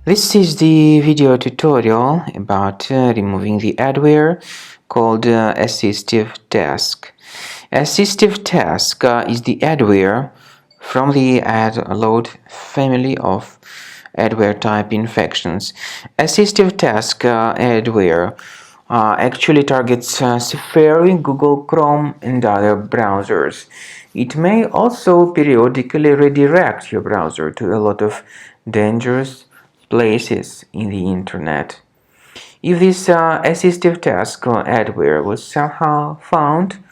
This is the video tutorial about removing the adware called AssistiveTask. AssistiveTask is the adware from the adload family of adware type infections. AssistiveTask adware actually targets Safari, Google Chrome, and other browsers. It may also periodically redirect your browser to a lot of dangerous places in the internet. If this AssistiveTask or adware was somehow found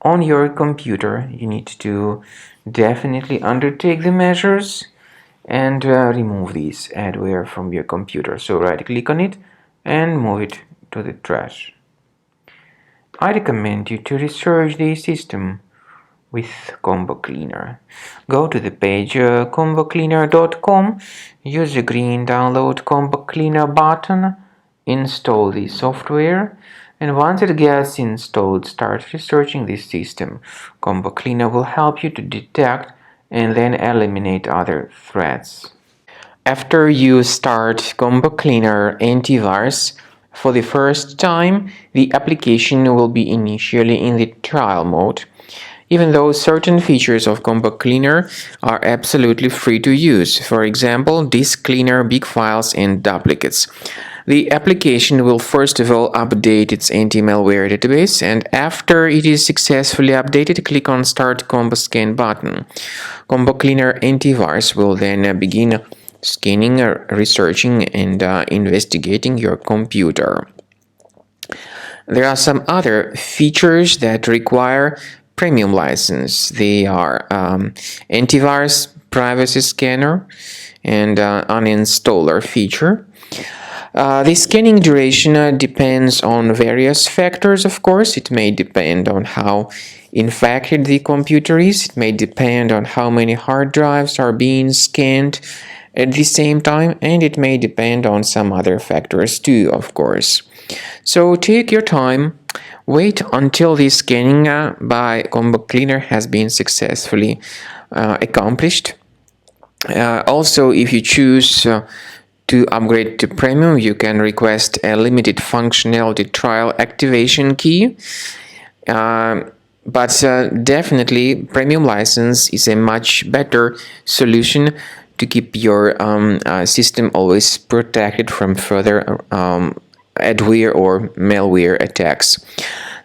on your computer, you need to definitely undertake the measures and remove this adware from your computer. So right click on it and move it to the trash. I recommend you to research the system with Combo Cleaner. Go to the page combocleaner.com, use the green download Combo Cleaner button, install the software, and once it gets installed, start researching this system. Combo Cleaner will help you to detect and then eliminate other threats. After you start Combo Cleaner antivirus for the first time, the application will be initially in the trial mode, even though certain features of Combo Cleaner are absolutely free to use. For example, disk cleaner, big files, and duplicates. The application will first of all update its anti-malware database, and after it is successfully updated, click on Start Combo Scan button. Combo Cleaner antivirus will then begin scanning, researching, and investigating your computer. There are some other features that require premium license. They are antivirus, privacy scanner, and uninstaller feature. The scanning duration depends on various factors, of course. It may depend on how infected the computer is. It may depend on how many hard drives are being scanned at the same time, and it may depend on some other factors too, of course. So take your time, wait until the scanning by Combo Cleaner has been successfully accomplished. Also, if you choose to upgrade to premium, you can request a limited functionality trial activation key. But definitely, premium license is a much better solution to keep your system always protected from further adware or malware attacks.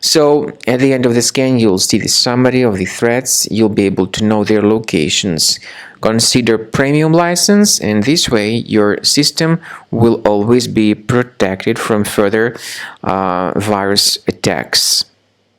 So at the end of the scan, you'll see the summary of the threats. You'll be able to know their locations. Consider premium license, and this way your system will always be protected from further virus attacks.